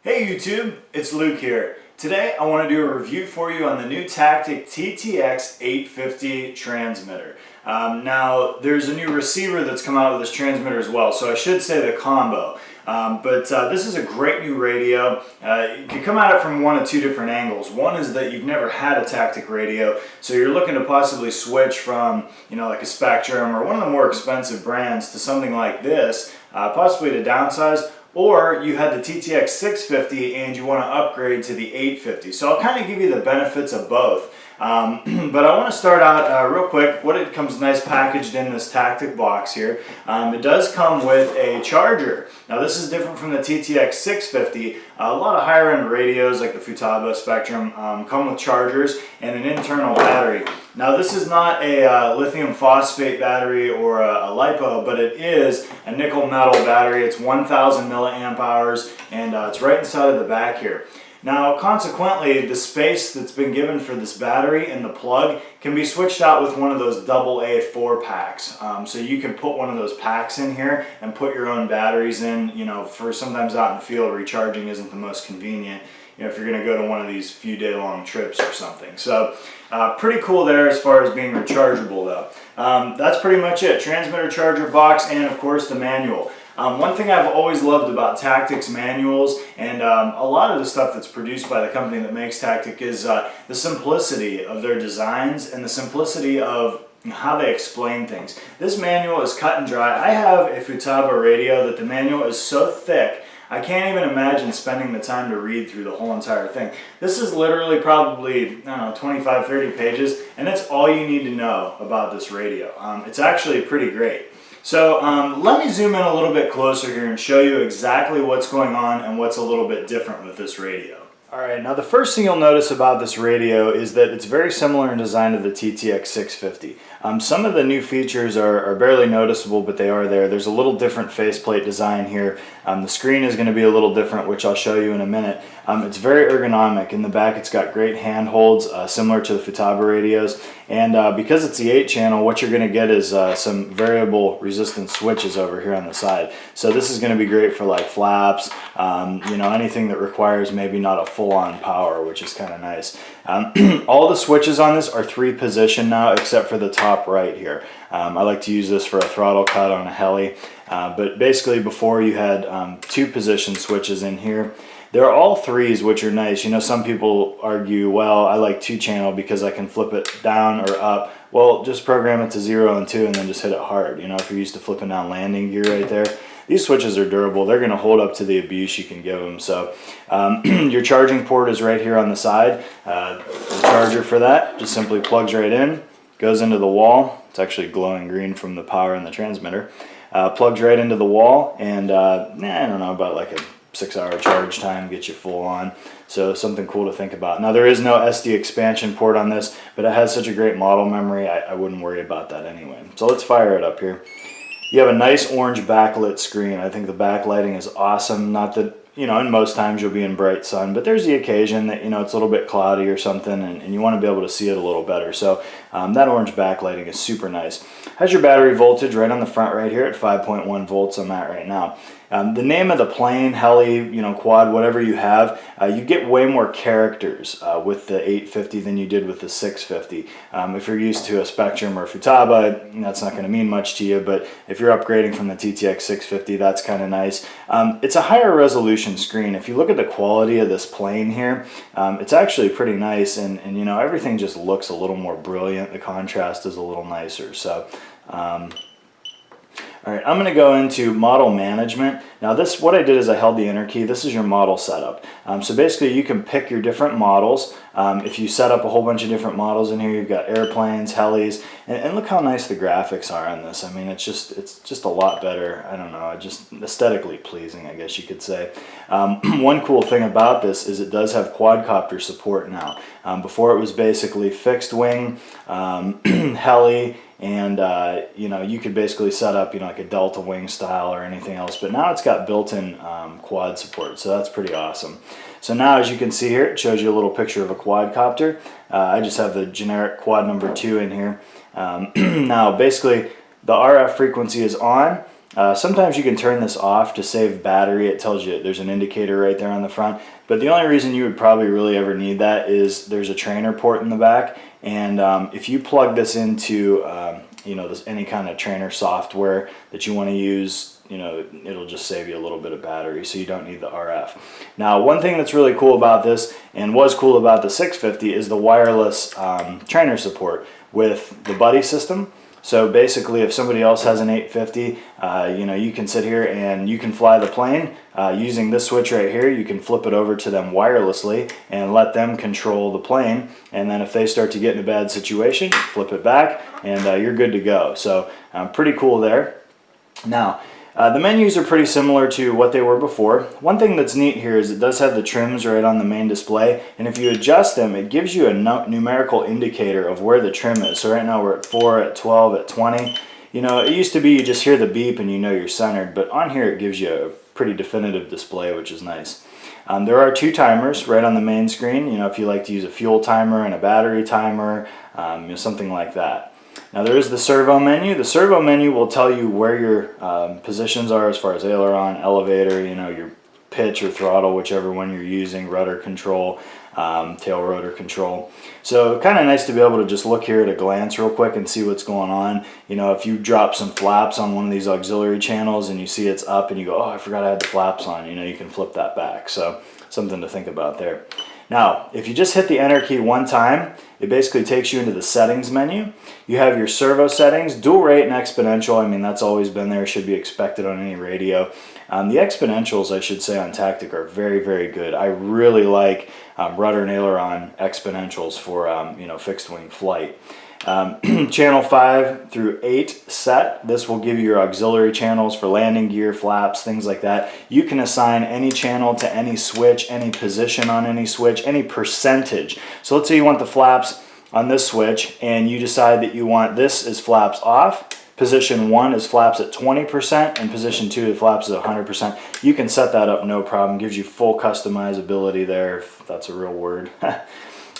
Hey YouTube, it's Luke here. Today I want to do a review for you on the new Tactic TTX 850 transmitter. Now there's a new receiver that's come out with this transmitter as well, so I should say the combo. This is a great new radio. You can come at it from one of two different angles. One is that you've never had a Tactic radio, so you're looking to possibly switch from, like a Spectrum or one of the more expensive brands to something like this, possibly to downsize. Or you had the TTX 650 and you want to upgrade to the 850. So I'll kind of give you the benefits of both. But I want to start out real quick. It comes nice packaged in this Tactic box here. It does come with a charger. Now this is different from the TTX 650. A lot of higher end radios like the Futaba Spectrum come with chargers and an internal battery. Now this is not a lithium phosphate battery or a LiPo, but it is a nickel metal battery. It's 1000 milliamp hours and it's right inside of the back here. Now consequently, the space that's been given for this battery and the plug can be switched out with one of those AA 4-packs. So you can put one of those packs in here and put your own batteries in. For sometimes out in the field, recharging isn't the most convenient, if you're going to go to one of these few day long trips or something. So pretty cool there as far as being rechargeable though. That's pretty much it. Transmitter, charger box, and of course the manual. One thing I've always loved about Tactic's manuals and a lot of the stuff that's produced by the company that makes Tactic is the simplicity of their designs and the simplicity of how they explain things. This manual is cut and dry. I have a Futaba radio that the manual is so thick I can't even imagine spending the time to read through the whole entire thing. This is literally probably, 25, 30 pages, and it's all you need to know about this radio. It's actually pretty great. So let me zoom in a little bit closer here and show you exactly what's going on and what's a little bit different with this radio. Alright, now the first thing you'll notice about this radio is that it's very similar in design to the TTX 650. Some of the new features are barely noticeable, but they are there. There's a little different faceplate design here. The screen is going to be a little different, which I'll show you in a minute. It's very ergonomic. In the back it's got great handholds, similar to the Futaba radios. And because it's the 8-channel, what you're going to get is some variable resistance switches over here on the side. So this is going to be great for like flaps, anything that requires maybe not a full-on power, which is kind of nice. All the switches on this are 3-position now, except for the top right here. I like to use this for a throttle cut on a heli, but basically before you had 2-position switches in here. They're all 3s, which are nice. Some people argue, well, I like 2-channel because I can flip it down or up. Well, just program it to 0 and 2 and then just hit it hard. If you're used to flipping down landing gear right there. These switches are durable. They're going to hold up to the abuse you can give them. So your charging port is right here on the side. The charger for that just simply plugs right in, goes into the wall. It's actually glowing green from the power in the transmitter. Plugs right into the wall, and I don't know, about like a 6-hour charge time, get you full on. So something cool to think about. Now there is no SD expansion port on this, but it has such a great model memory, I wouldn't worry about that anyway. So let's fire it up here. You have a nice orange backlit screen. I think the backlighting is awesome. Not that, in most times you'll be in bright sun, but there's the occasion that, it's a little bit cloudy or something and you want to be able to see it a little better. So that orange backlighting is super nice. Has your battery voltage right on the front right here at 5.1 volts I'm at right now. The name of the plane, heli, quad, whatever you have, you get way more characters with the 850 than you did with the 650. If you're used to a Spectrum or Futaba, that's not going to mean much to you, but if you're upgrading from the TTX 650, that's kind of nice. It's a higher resolution screen. If you look at the quality of this plane here, it's actually pretty nice, and everything just looks a little more brilliant. The contrast is a little nicer. So all right, I'm going to go into model management. Now what I did is I held the enter key. This is your model setup. So basically you can pick your different models. If you set up a whole bunch of different models in here, you've got airplanes, helis, and look how nice the graphics are on this. I mean, it's just a lot better. I don't know, just aesthetically pleasing, I guess you could say. One cool thing about this is it does have quadcopter support now. Before it was basically fixed wing, heli, and you could basically set up like a delta wing style or anything else, but now it's got built-in quad support, so that's pretty awesome. So now, as you can see here, it shows you a little picture of a quadcopter. I just have the generic quad number 2 in here. Now basically the RF frequency is on. Sometimes you can turn this off to save battery. It tells you there's an indicator right there on the front. But the only reason you would probably really ever need that is there's a trainer port in the back. And if you plug this into any kind of trainer software that you want to use, it'll just save you a little bit of battery, so you don't need the RF. Now, one thing that's really cool about this, and was cool about the 650, is the wireless trainer support with the buddy system. So basically, if somebody else has an 850, you can sit here and you can fly the plane using this switch right here. You can flip it over to them wirelessly and let them control the plane. And then if they start to get in a bad situation, flip it back and you're good to go. So pretty cool there. Now, the menus are pretty similar to what they were before. One thing that's neat here is it does have the trims right on the main display, and if you adjust them, it gives you a numerical indicator of where the trim is. So right now we're at 4, at 12, at 20. It used to be you just hear the beep and you know you're centered, but on here it gives you a pretty definitive display, which is nice. There are 2 timers right on the main screen, if you like to use a fuel timer and a battery timer, something like that. Now there is the servo menu. The servo menu will tell you where your positions are as far as aileron, elevator, your pitch or throttle, whichever one you're using, rudder control, tail rotor control. So kind of nice to be able to just look here at a glance real quick and see what's going on. If you drop some flaps on one of these auxiliary channels and you see it's up and you go, oh, I forgot I had the flaps on, you can flip that back. So something to think about there. Now, if you just hit the enter key one time, it basically takes you into the settings menu. You have your servo settings, dual rate and exponential. I mean, that's always been there, should be expected on any radio. The exponentials, I should say, on Tactic are very, very good. I really like rudder and aileron exponentials for fixed wing flight. Channel 5 through 8 set. This will give you your auxiliary channels for landing gear, flaps, things like that. You can assign any channel to any switch, any position on any switch, any percentage. So let's say you want the flaps on this switch and you decide that you want this is flaps off. Position 1 is flaps at 20% and position 2 is flaps at 100%. You can set that up no problem. Gives you full customizability there, if that's a real word.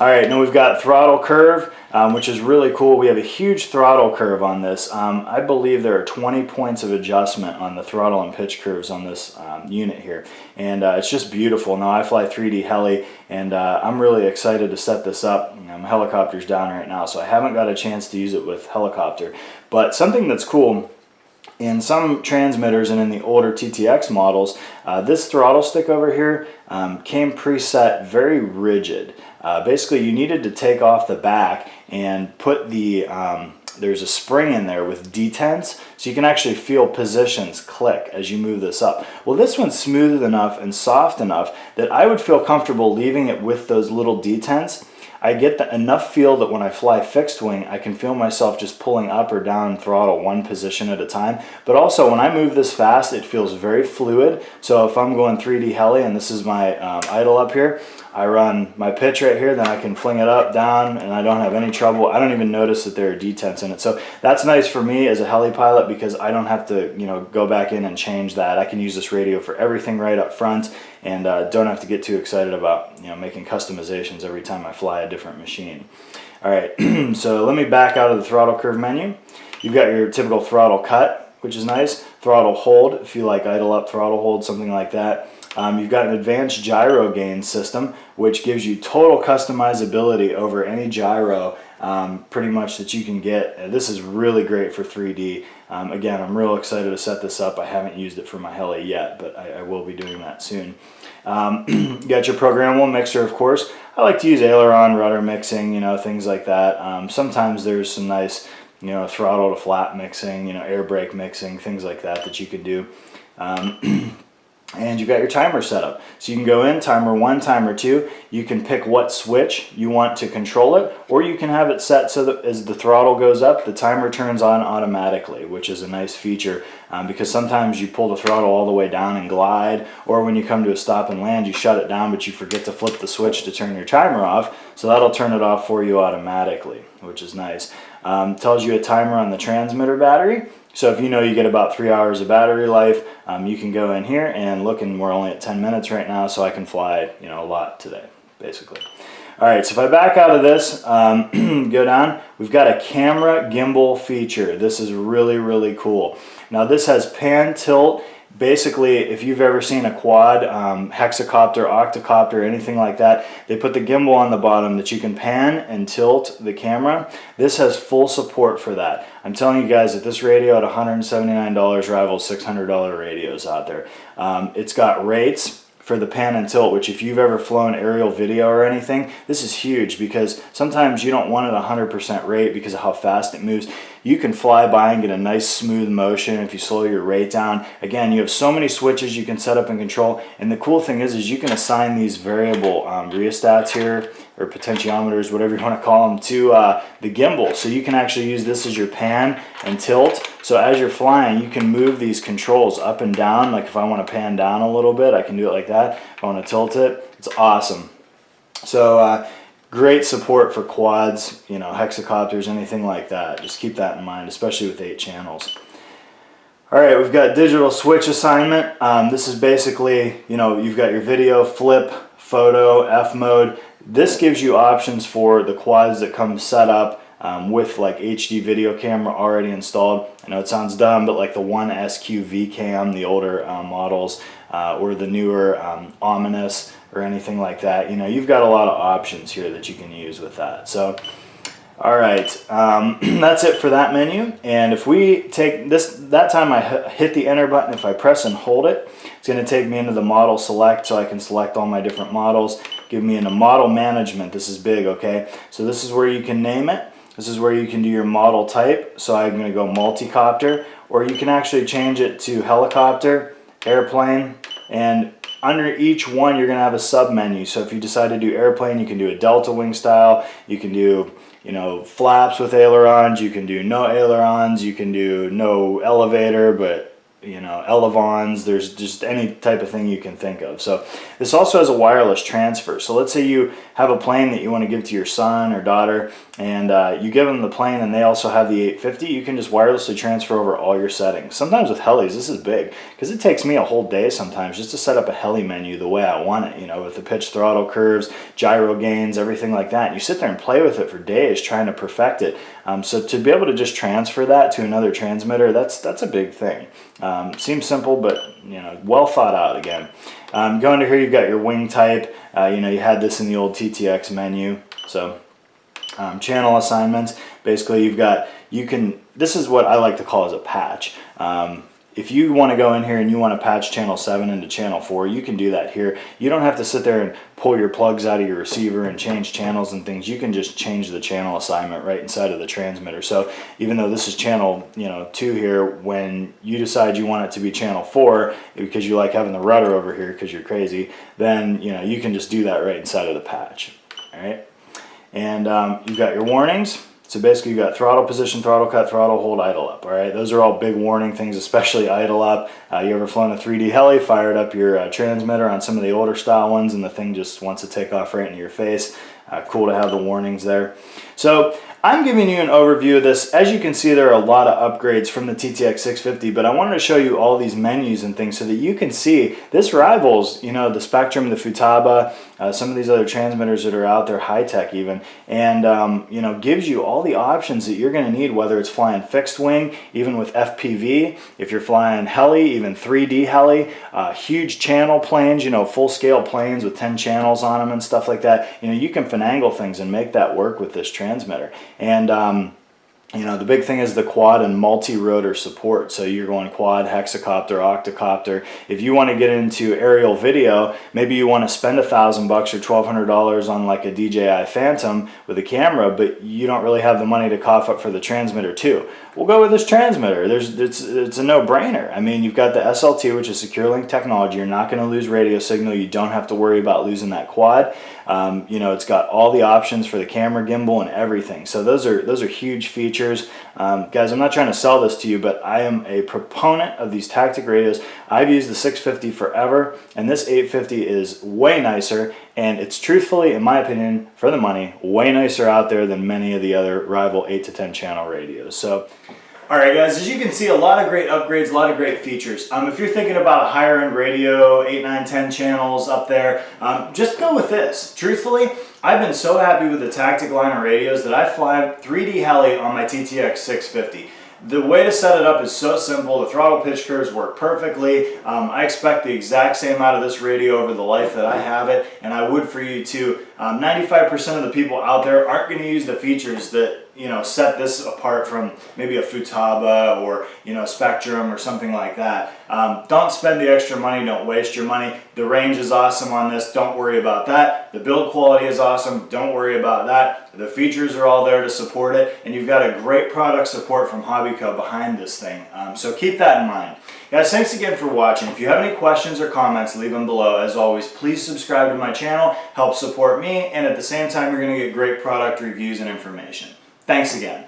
All right, now we've got throttle curve, which is really cool. We have a huge throttle curve on this. I believe there are 20 points of adjustment on the throttle and pitch curves on this unit here. And it's just beautiful. Now I fly 3D heli, and I'm really excited to set this up. My helicopter's down right now, so I haven't got a chance to use it with helicopter. But something that's cool, in some transmitters and in the older TTX models, this throttle stick over here came preset very rigid. Basically, you needed to take off the back and put the, there's a spring in there with detents, so you can actually feel positions click as you move this up. Well, this one's smooth enough and soft enough that I would feel comfortable leaving it with those little detents. I get enough feel that when I fly fixed wing, I can feel myself just pulling up or down throttle one position at a time. But also when I move this fast, it feels very fluid. So if I'm going 3D heli and this is my idle up here, I run my pitch right here, then I can fling it up, down, and I don't have any trouble. I don't even notice that there are detents in it. So that's nice for me as a heli pilot because I don't have to, go back in and change that. I can use this radio for everything right up front and don't have to get too excited about, making customizations every time I fly a different machine. All right, so let me back out of the throttle curve menu. You've got your typical throttle cut, which is nice. Throttle hold, if you like idle up, throttle hold, something like that. You've got an advanced gyro gain system, which gives you total customizability over any gyro pretty much that you can get. This is really great for 3D. Again, I'm real excited to set this up. I haven't used it for my heli yet, but I will be doing that soon. You got your programmable mixer, of course. I like to use aileron, rudder mixing, things like that. Sometimes there's some nice, throttle to flap mixing, air brake mixing, things like that you can do. And you've got your timer set up. So you can go in, timer 1, timer 2. You can pick what switch you want to control it, or you can have it set so that as the throttle goes up, the timer turns on automatically, which is a nice feature because sometimes you pull the throttle all the way down and glide, or when you come to a stop and land, you shut it down, but you forget to flip the switch to turn your timer off, so that'll turn it off for you automatically, which is nice. Tells you a timer on the transmitter battery. So if you get about 3 hours of battery life, you can go in here and look, and we're only at 10 minutes right now, so I can fly, a lot today, basically. All right, so if I back out of this, go down, we've got a camera gimbal feature. This is really, really cool. Now this has pan, tilt. Basically, if you've ever seen a quad, hexacopter, octocopter, anything like that, they put the gimbal on the bottom that you can pan and tilt the camera. This has full support for that. I'm telling you guys that this radio at $179 rivals $600 radios out there. It's got rates for the pan and tilt, which if you've ever flown aerial video or anything, this is huge because sometimes you don't want it 100% rate because of how fast it moves. You can fly by and get a nice smooth motion if you slow your rate down. Again, you have so many switches you can set up and control, and the cool thing is you can assign these variable rheostats here, or potentiometers, whatever you want to call them, to the gimbal. So you can actually use this as your pan and tilt. So as you're flying, you can move these controls up and down. Like if I want to pan down a little bit, I can do it like that. If I want to tilt it, it's awesome. So great support for quads, you know, hexacopters, anything like that. Just keep that in mind, especially with 8 channels. All right, we've got digital switch assignment. This is basically, you know, you've got your video, flip, photo, F mode. This gives you options for the quads that come set up with like HD video camera already installed. I know it sounds dumb, but like the One SQ V-Cam, the older models, or the newer Ominous or anything like that, you know, you've got a lot of options here that you can use with that. So, all right, that's it for that menu. And if we take this, that time I hit the enter button, if I press and hold it, it's going to take me into the model select so I can select all my different models, give me into model management. This is big, okay? So this is where you can name it. This is where you can do your model type. So I'm going to go multicopter, or you can actually change it to helicopter, airplane, and under each one you're going to have a sub menu. So if you decide to do airplane, you can do a delta wing style, you can do, you know, flaps with ailerons, you can do no ailerons, you can do no elevator, but you know, elevons, there's just any type of thing you can think of. So this also has a wireless transfer. So let's say you have a plane that you want to give to your son or daughter, and you give them the plane and they also have the 850, you can just wirelessly transfer over all your settings. Sometimes with helis, this is big, because it takes me a whole day sometimes just to set up a heli menu the way I want it, you know, with the pitch throttle curves, gyro gains, everything like that. And you sit there and play with it for days trying to perfect it. So to be able to just transfer that to another transmitter, that's a big thing. Seems simple, but you know, well thought out again. Going to here, you've got your wing type. You know, you had this in the old TTX menu. So channel assignments. Basically, you've got, you can, this is what I like to call as a patch. If you want to go in here and you want to patch channel 7 into channel 4, you can do that here. You don't have to sit there and pull your plugs out of your receiver and change channels and things. You can just change the channel assignment right inside of the transmitter. So even though this is channel, you know, 2 here, when you decide you want it to be channel 4 because you like having the rudder over here because you're crazy, then you know, you can just do that right inside of the patch. All right, and you've got your warnings. So basically you've got throttle position, throttle cut, throttle hold, idle up. All right, those are all big warning things, especially idle up. You ever flown a 3D heli, fired up your transmitter on some of the older style ones, and the thing just wants to take off right into your face. Cool to have the warnings there. So I'm giving you an overview of this. As you can see, there are a lot of upgrades from the TTX 650, but I wanted to show you all these menus and things so that you can see this rivals, you know, the Spectrum, the Futaba, some of these other transmitters that are out there, high tech even, and you know, gives you all the options that you're going to need, whether it's flying fixed wing, even with FPV, if you're flying heli, even 3D heli, huge channel planes, you know, full scale planes with 10 channels on them and stuff like that. You know, you can finagle things and make that work with this transmitter. And you know, the big thing is the quad and multi-rotor support. So you're going quad, hexacopter, octocopter. If you want to get into aerial video, maybe you want to spend $1,000 or $1,200 on like a DJI Phantom with a camera, but you don't really have the money to cough up for the transmitter too. We'll go with this transmitter. It's a no-brainer. I mean, you've got the SLT, which is secure link technology. You're not going to lose radio signal. You don't have to worry about losing that quad. You know, it's got all the options for the camera gimbal and everything. So those are huge features. Guys, I'm not trying to sell this to you, but I am a proponent of these tactic radios. I've used the 650 forever, and this 850 is way nicer, and it's truthfully, in my opinion, for the money, way nicer out there than many of the other rival 8 to 10 channel radios. So Alright guys, as you can see, a lot of great upgrades, a lot of great features. If you're thinking about a higher end radio, 8, 9, 10 channels up there, just go with this. Truthfully, I've been so happy with the Tactic line of radios that I fly 3D heli on my TTX 650. The way to set it up is so simple. The throttle pitch curves work perfectly. I expect the exact same out of this radio over the life that I have it, and I would for you too. 95% of the people out there aren't going to use the features that set this apart from maybe a Futaba or Spectrum or something like that. Don't spend the extra money, don't waste your money. The range is awesome on this, don't worry about that. The build quality is awesome, don't worry about that. The features are all there to support it, and you've got a great product support from Hobby Co behind this thing. So keep that in mind. Guys, thanks again for watching. If you have any questions or comments, leave them below. As always, please subscribe to my channel, help support me, and at the same time, you're going to get great product reviews and information. Thanks again.